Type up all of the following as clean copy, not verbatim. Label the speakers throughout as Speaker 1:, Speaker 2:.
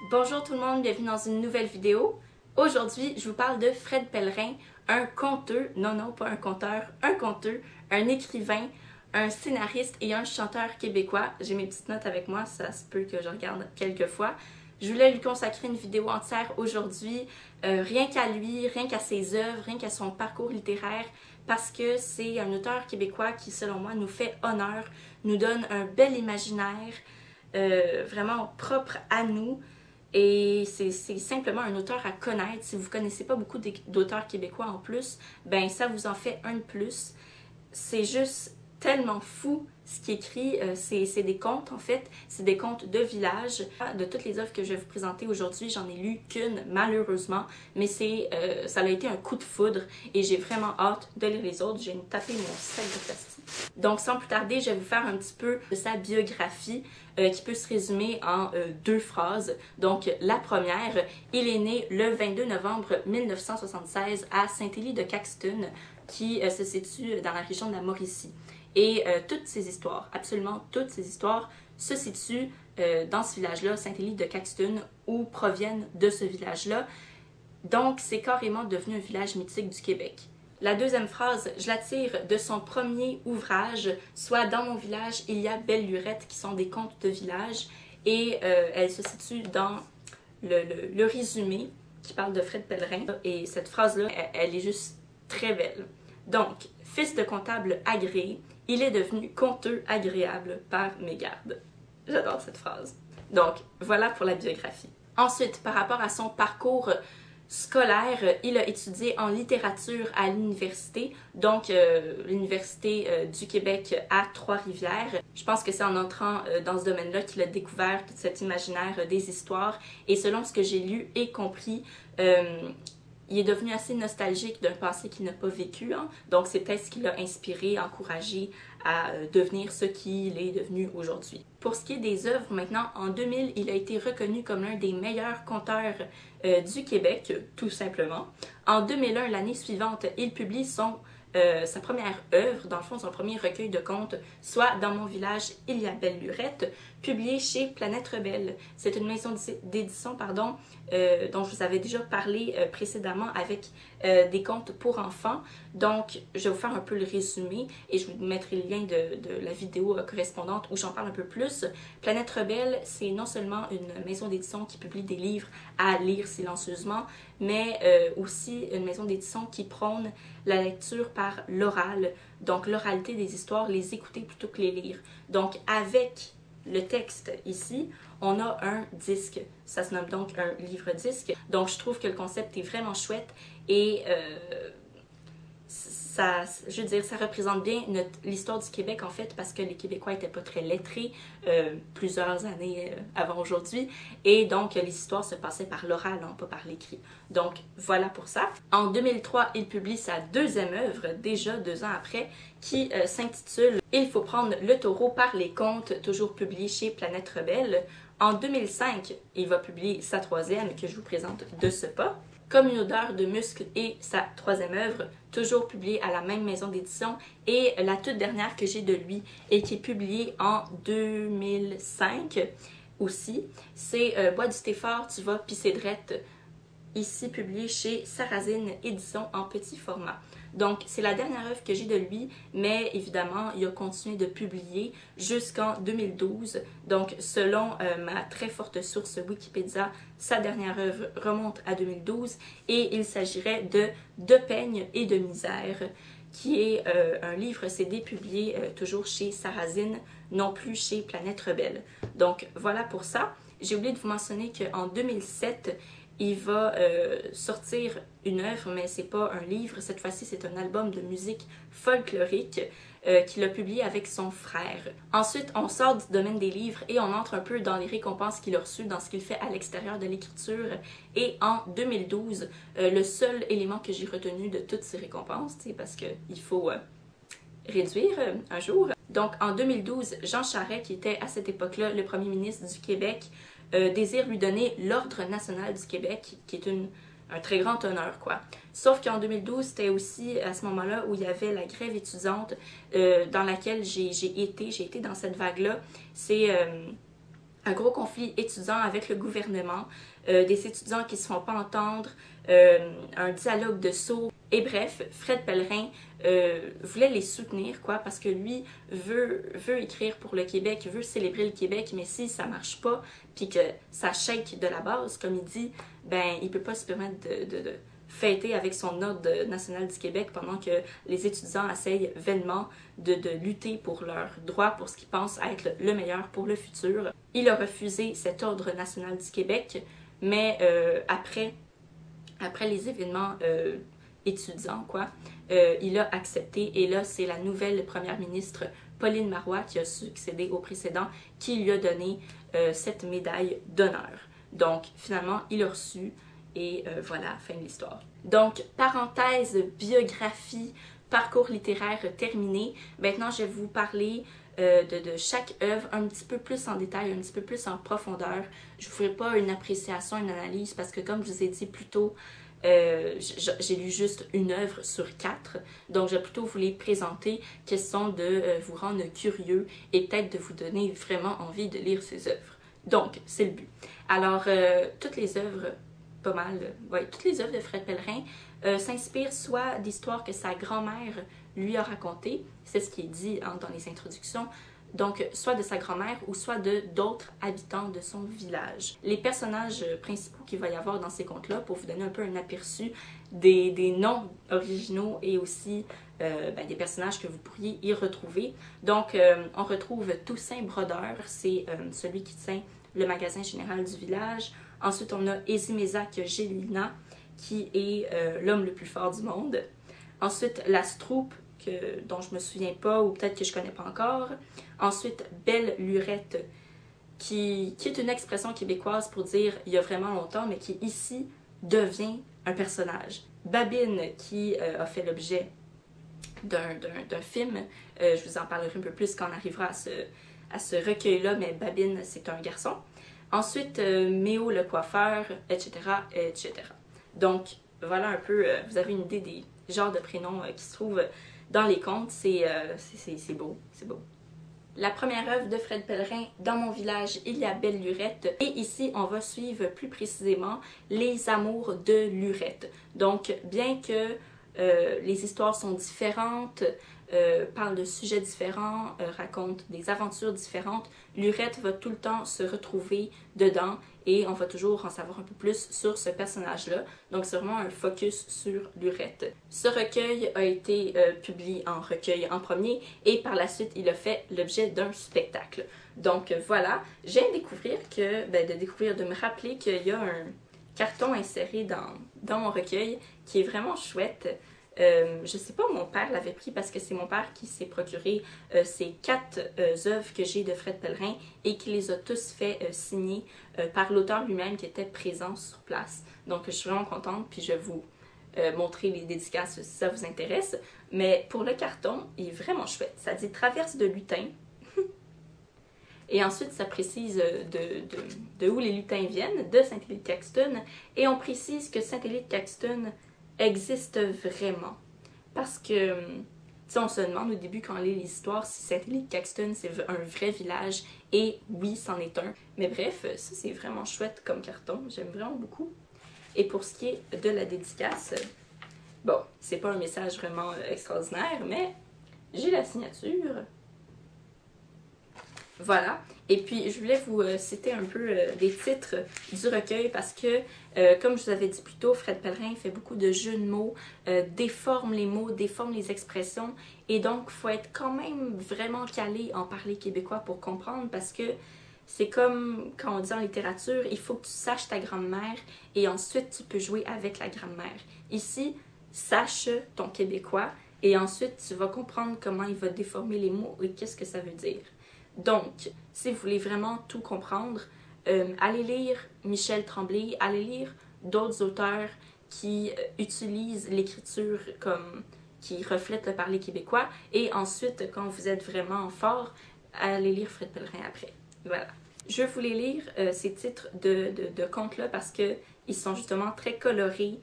Speaker 1: Bonjour tout le monde, bienvenue dans une nouvelle vidéo. Aujourd'hui, je vous parle de Fred Pellerin, un conteur, non pas un conteur, un conteur, un écrivain, un scénariste et un chanteur québécois. J'ai mes petites notes avec moi, ça se peut que je regarde quelques fois. Je voulais lui consacrer une vidéo entière aujourd'hui, rien qu'à lui, rien qu'à ses œuvres, rien qu'à son parcours littéraire, parce que c'est un auteur québécois qui, selon moi, nous fait honneur, nous donne un bel imaginaire, vraiment propre à nous. Et c'est simplement un auteur à connaître. Si vous ne connaissez pas beaucoup d'auteurs québécois en plus, ben ça vous en fait un de plus. C'est juste tellement fou ce qu'il écrit. C'est des contes en fait, c'est des contes de village. De toutes les œuvres que je vais vous présenter aujourd'hui, j'en ai lu qu'une malheureusement, mais ça a été un coup de foudre et j'ai vraiment hâte de lire les autres. J'ai tapé mon sac de plastique. Donc sans plus tarder, je vais vous faire un petit peu de sa biographie qui peut se résumer en deux phrases. Donc la première, il est né le 22 novembre 1976 à Saint-Élie-de-Caxton, qui se situe dans la région de la Mauricie. Et toutes ces histoires, absolument toutes ces histoires, se situent dans ce village-là, Saint-Élie-de-Caxton, ou proviennent de ce village-là. Donc, c'est carrément devenu un village mythique du Québec. La deuxième phrase, je la tire de son premier ouvrage, soit Dans mon village, il y a belle lurette, qui sont des contes de village, et elle se situe dans le résumé qui parle de Fred Pellerin. Et cette phrase-là, elle est juste très belle. Donc, fils de comptable agréé, il est devenu conteur agréable par mégarde. J'adore cette phrase. Donc, voilà pour la biographie. Ensuite, par rapport à son parcours scolaire, il a étudié en littérature à l'université, donc l'université du Québec à Trois-Rivières. Je pense que c'est en entrant dans ce domaine-là qu'il a découvert tout cet imaginaire des histoires et selon ce que j'ai lu et compris, il est devenu assez nostalgique d'un passé qu'il n'a pas vécu, hein? Donc c'est peut-être ce qui l'a inspiré, encouragé à devenir ce qu'il est devenu aujourd'hui. Pour ce qui est des œuvres, maintenant, en 2000, il a été reconnu comme l'un des meilleurs conteurs du Québec, tout simplement. En 2001, l'année suivante, il publie sa première œuvre, dans le fond, son premier recueil de contes, soit Dans mon village, il y a belle lurette, publié chez Planète Rebelle. C'est une maison d'édition, dont je vous avais déjà parlé précédemment avec des contes pour enfants. Donc, je vais vous faire un peu le résumé et je vous mettrai le lien de la vidéo correspondante où j'en parle un peu plus. Planète Rebelle, c'est non seulement une maison d'édition qui publie des livres à lire silencieusement, mais aussi une maison d'édition qui prône la lecture par l'oral, donc l'oralité des histoires, les écouter plutôt que les lire. Donc avec le texte ici, on a un disque, ça se nomme donc un livre-disque, donc je trouve que le concept est vraiment chouette et je veux dire, ça représente bien l'histoire du Québec en fait parce que les Québécois n'étaient pas très lettrés plusieurs années avant aujourd'hui et donc les histoires se passaient par l'oral, non pas par l'écrit. Donc voilà pour ça. En 2003, il publie sa deuxième œuvre, déjà 2 ans après, qui s'intitule « Il faut prendre le taureau par les contes », toujours publié chez Planète Rebelle. En 2005, il va publier sa troisième que je vous présente de ce pas. Comme une odeur de muscle et sa troisième œuvre, toujours publiée à la même maison d'édition, et la toute dernière que j'ai de lui et qui est publiée en 2005 aussi, c'est Bois du Stéphore, tu vas pisser drette, ici publié chez Sarrazine Édition en petit format. Donc, c'est la dernière œuvre que j'ai de lui, mais évidemment, il a continué de publier jusqu'en 2012. Donc, selon ma très forte source Wikipédia, sa dernière œuvre remonte à 2012 et il s'agirait de De peigne et de misère, qui est un livre CD publié toujours chez Sarrazine, non plus chez Planète Rebelle. Donc, voilà pour ça. J'ai oublié de vous mentionner qu'en 2007, il va sortir une œuvre, mais c'est pas un livre, cette fois-ci c'est un album de musique folklorique qu'il a publié avec son frère. Ensuite, on sort du domaine des livres et on entre un peu dans les récompenses qu'il a reçues dans ce qu'il fait à l'extérieur de l'écriture. Et en 2012, le seul élément que j'ai retenu de toutes ces récompenses, parce qu'il faut réduire un jour. Donc en 2012, Jean Charest, qui était à cette époque-là le premier ministre du Québec, désire lui donner l'Ordre national du Québec, qui est un très grand honneur, quoi. Sauf qu'en 2012, c'était aussi à ce moment-là où il y avait la grève étudiante dans laquelle j'ai été dans cette vague-là. C'est un gros conflit étudiant avec le gouvernement, des étudiants qui se font pas entendre, un dialogue de sourds. Et bref, Fred Pellerin voulait les soutenir, quoi, parce que lui veut écrire pour le Québec, veut célébrer le Québec, mais si ça marche pas, puis que ça shake de la base, comme il dit, ben il peut pas se permettre de fêter avec son ordre national du Québec pendant que les étudiants essayent vainement de lutter pour leurs droits, pour ce qu'ils pensent être le meilleur pour le futur. Il a refusé cet ordre national du Québec, mais après les événements étudiants, quoi, il a accepté. Et là, c'est la nouvelle première ministre Pauline Marois, qui a succédé au précédent, qui lui a donné cette médaille d'honneur. Donc, finalement, il a reçu. Et voilà, fin de l'histoire. Donc, parenthèse, biographie, parcours littéraire terminé. Maintenant, je vais vous parler de chaque œuvre un petit peu plus en détail, un petit peu plus en profondeur. Je ne vous ferai pas une appréciation, une analyse, parce que comme je vous ai dit plus tôt, j'ai lu juste une œuvre sur 4. Donc, je vais plutôt vous les présenter, question de vous rendre curieux et peut-être de vous donner vraiment envie de lire ces œuvres. Donc, c'est le but. Alors, toutes les œuvres... pas mal, ouais, toutes les œuvres de Fred Pellerin s'inspirent soit d'histoires que sa grand-mère lui a racontées, c'est ce qui est dit dans les introductions, donc soit de sa grand-mère ou soit de d'autres habitants de son village. Les personnages principaux qu'il va y avoir dans ces contes-là, pour vous donner un peu un aperçu des noms originaux et aussi des personnages que vous pourriez y retrouver. Donc on retrouve Toussaint Brodeur, c'est celui qui tient le magasin général du village. Ensuite, on a Esimézac Gélina, qui est l'homme le plus fort du monde. Ensuite, la Stroupe, dont je me souviens pas, ou peut-être que je connais pas encore. Ensuite, Belle Lurette, qui est une expression québécoise pour dire « il y a vraiment longtemps », mais qui ici devient un personnage. Babine, qui a fait l'objet d'un film. Je vous en parlerai un peu plus quand on arrivera à ce recueil-là, mais Babine, c'est un garçon. Ensuite, Méo le coiffeur, etc., etc. Donc, voilà un peu, vous avez une idée des genres de prénoms qui se trouvent dans les contes. C'est beau, c'est beau. La première œuvre de Fred Pellerin, Dans mon village, il y a Belle Lurette. Et ici, on va suivre plus précisément les amours de Lurette. Donc, bien que les histoires sont différentes, parle de sujets différents, raconte des aventures différentes, Lurette va tout le temps se retrouver dedans et on va toujours en savoir un peu plus sur ce personnage-là. Donc c'est vraiment un focus sur Lurette. Ce recueil a été publié en recueil en premier et par la suite il a fait l'objet d'un spectacle. Donc voilà, j'ai de découvrir de me rappeler qu'il y a un carton inséré dans mon recueil qui est vraiment chouette. Je sais pas où mon père l'avait pris parce que c'est mon père qui s'est procuré ces 4 œuvres que j'ai de Fred Pellerin et qui les a tous fait signer par l'auteur lui-même qui était présent sur place. Donc je suis vraiment contente puis je vais vous montrer les dédicaces si ça vous intéresse. Mais pour le carton, il est vraiment chouette. Ça dit Traverse de lutin. Et ensuite, ça précise de où les lutins viennent, de Saint-Élie-de-Caxton. Et on précise que Saint-Élie-de-Caxton existe vraiment. Parce que, tu sais, on se demande au début quand on lit l'histoire si Saint-Élie-de-Caxton c'est un vrai village. Et oui, c'en est un. Mais bref, ça c'est vraiment chouette comme carton. J'aime vraiment beaucoup. Et pour ce qui est de la dédicace, bon, c'est pas un message vraiment extraordinaire, mais j'ai la signature. Voilà. Et puis, je voulais vous citer un peu les titres du recueil parce que, comme je vous avais dit plus tôt, Fred Pellerin fait beaucoup de jeux de mots, déforme les mots, déforme les expressions. Et donc, il faut être quand même vraiment calé en parler québécois pour comprendre parce que c'est comme quand on dit en littérature, il faut que tu saches ta grammaire et ensuite tu peux jouer avec la grammaire. Ici, sache ton québécois et ensuite tu vas comprendre comment il va déformer les mots et qu'est-ce que ça veut dire. Donc, si vous voulez vraiment tout comprendre, allez lire Michel Tremblay, allez lire d'autres auteurs qui utilisent l'écriture comme qui reflète le parler québécois et ensuite, quand vous êtes vraiment fort, allez lire Fred Pellerin après. Voilà. Je voulais lire ces titres de contes-là parce qu'ils sont justement très colorés,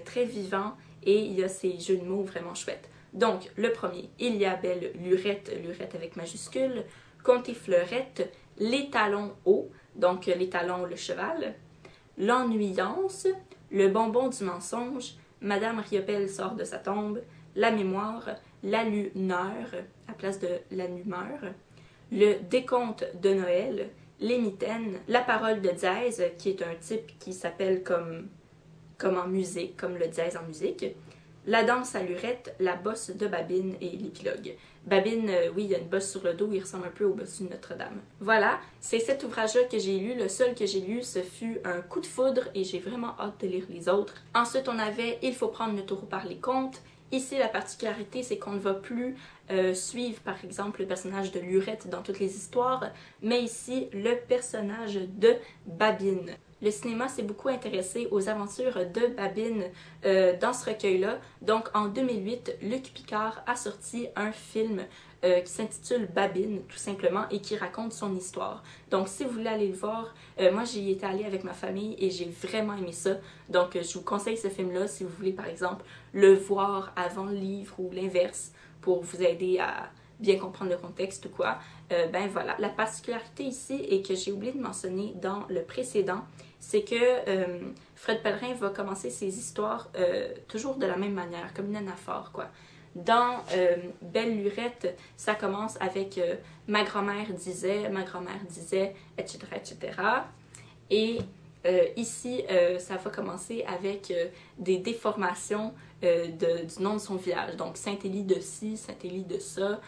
Speaker 1: très vivants et il y a ces jeux de mots vraiment chouettes. Donc, le premier, Il y a belle lurette, lurette avec majuscule, Conter fleurette, Les talons hauts, donc les talons, le cheval, L'ennuyance, Le bonbon du mensonge, Madame Riopelle sort de sa tombe, La mémoire, L'allumeur, à place de l'allumeur, Le décompte de Noël, Les mitaines, La parole de dièse, qui est un type qui s'appelle comme en musique, comme le dièse en musique, La danse à lurette, La bosse de Babine et l'épilogue. Babine, oui, il y a une bosse sur le dos, il ressemble un peu au bossu de Notre-Dame. Voilà, c'est cet ouvrage-là que j'ai lu. Le seul que j'ai lu, ce fut un coup de foudre et j'ai vraiment hâte de lire les autres. Ensuite, on avait Il faut prendre le taureau par les contes. Ici, la particularité, c'est qu'on ne va plus suivre, par exemple, le personnage de Lurette dans toutes les histoires, mais ici, le personnage de Babine. Le cinéma s'est beaucoup intéressé aux aventures de Babine dans ce recueil-là. Donc, en 2008, Luc Picard a sorti un film qui s'intitule Babine, tout simplement, et qui raconte son histoire. Donc, si vous voulez aller le voir, moi, j'y étais allée avec ma famille et j'ai vraiment aimé ça. Donc, je vous conseille ce film-là si vous voulez, par exemple, le voir avant le livre ou l'inverse pour vous aider à bien comprendre le contexte ou quoi. Ben voilà, la particularité ici et que j'ai oublié de mentionner dans le précédent, c'est que Fred Pellerin va commencer ses histoires toujours de la même manière, comme une anaphore, quoi. Dans Belle Lurette, ça commence avec ma grand-mère disait, etc., etc. Et ici, ça va commencer avec des déformations du nom de son village. Donc, Saint-Élie de ci, Saint-Élie de ça,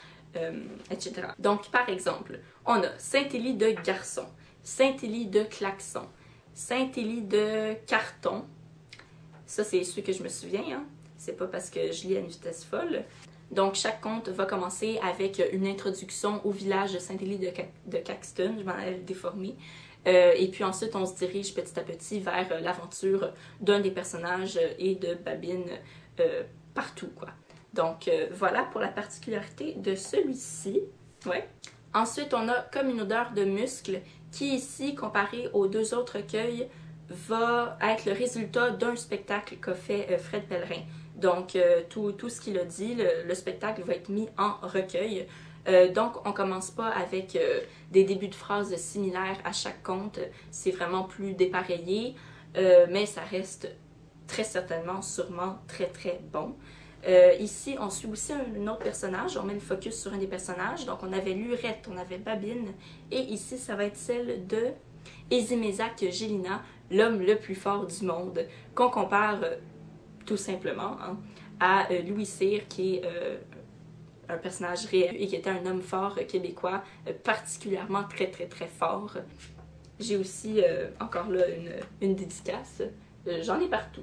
Speaker 1: etc. Donc, par exemple, on a Saint-Élie de garçon, Saint-Élie de klaxon, Saint-Élie de carton. Ça, c'est ceux que je me souviens, hein. C'est pas parce que je lis à une vitesse folle. Donc, chaque conte va commencer avec une introduction au village de Saint-Élie de Caxton. Je m'en avais déformé. Et puis ensuite, on se dirige petit à petit vers l'aventure d'un des personnages et de Babine partout, quoi. Donc, voilà pour la particularité de celui-ci. Ouais. Ensuite, on a Comme une odeur de muscle, qui ici, comparé aux deux autres recueils, va être le résultat d'un spectacle qu'a fait Fred Pellerin. Donc, tout ce qu'il a dit, le spectacle va être mis en recueil. Donc, on commence pas avec des débuts de phrases similaires à chaque conte. C'est vraiment plus dépareillé, mais ça reste très certainement, sûrement très très bon. Ici, on suit aussi un autre personnage. On met le focus sur un des personnages. Donc, on avait Lurette, on avait Babine. Et ici, ça va être celle de Ezimezak Gélina, l'homme le plus fort du monde, qu'on compare tout simplement hein, à Louis Cyr, qui est un personnage réel et qui était un homme fort québécois, particulièrement très très très fort. J'ai aussi encore là une dédicace. J'en ai partout,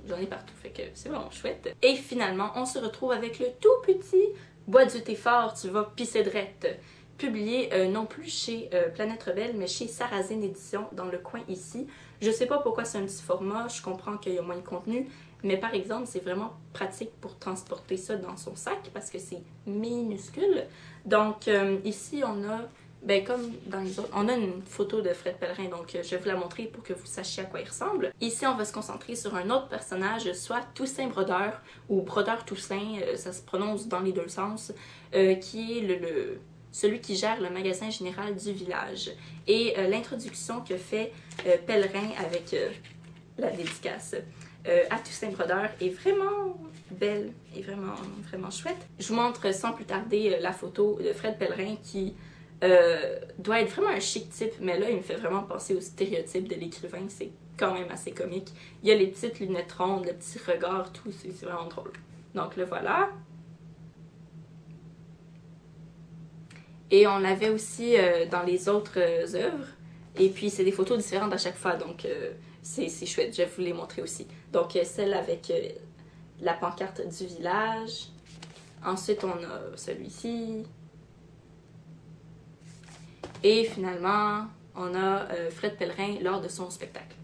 Speaker 1: fait que c'est vraiment chouette. Et finalement, on se retrouve avec le tout petit Bois du thé fort, tu vas pisser drette, publié non plus chez Planète Rebelle, mais chez Sarrazine Éditions, dans le coin ici. Je sais pas pourquoi c'est un petit format, je comprends qu'il y a moins de contenu, mais par exemple, c'est vraiment pratique pour transporter ça dans son sac, parce que c'est minuscule. Donc ici, on a, ben comme dans les autres, on a une photo de Fred Pellerin, donc je vais vous la montrer pour que vous sachiez à quoi il ressemble. Ici, on va se concentrer sur un autre personnage, soit Toussaint Brodeur, ou Brodeur Toussaint, ça se prononce dans les deux sens, qui est celui qui gère le magasin général du village. Et l'introduction que fait Pellerin avec la dédicace à Toussaint Brodeur est vraiment belle et vraiment, vraiment chouette. Je vous montre sans plus tarder la photo de Fred Pellerin qui doit être vraiment un chic type, mais là, il me fait vraiment penser au stéréotype de l'écrivain. C'est quand même assez comique. Il y a les petites lunettes rondes, le petit regard, tout, c'est vraiment drôle. Donc le voilà. Et on l'avait aussi dans les autres œuvres. Et puis, c'est des photos différentes à chaque fois, donc c'est chouette. Je vais vous les montrer aussi. Donc, celle avec la pancarte du village. Ensuite, on a celui-ci. Et finalement, on a Fred Pellerin lors de son spectacle.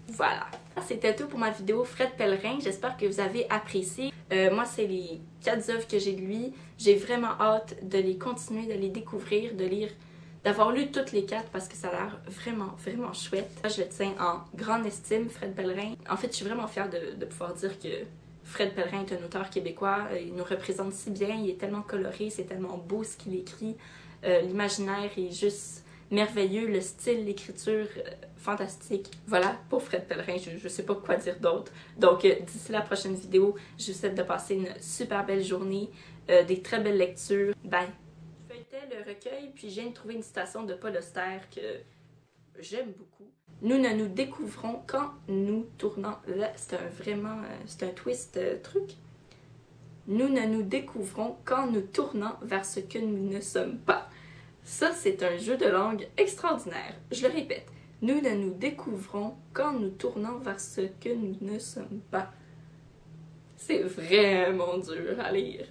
Speaker 1: Voilà. C'était tout pour ma vidéo Fred Pellerin. J'espère que vous avez apprécié. Moi, c'est les 4 œuvres que j'ai de lui. J'ai vraiment hâte de les continuer, de les découvrir, de lire, d'avoir lu toutes les 4 parce que ça a l'air vraiment, vraiment chouette. Je le tiens en grande estime, Fred Pellerin. En fait, je suis vraiment fière de pouvoir dire que Fred Pellerin est un auteur québécois, il nous représente si bien, il est tellement coloré, c'est tellement beau ce qu'il écrit, l'imaginaire est juste merveilleux, le style, l'écriture, fantastique. Voilà pour Fred Pellerin, je sais pas quoi dire d'autre. Donc d'ici la prochaine vidéo, je vous souhaite de passer une super belle journée, des très belles lectures. Bye! Je feuilletais le recueil, puis j'ai trouvé une citation de Paul Auster que j'aime beaucoup. Nous ne nous découvrons qu'en nous tournant. Là, c'est un twist truc. Nous ne nous découvrons qu'en nous tournant vers ce que nous ne sommes pas. Ça, c'est un jeu de langue extraordinaire. Je le répète. Nous ne nous découvrons qu'en nous tournant vers ce que nous ne sommes pas. C'est vraiment dur à lire.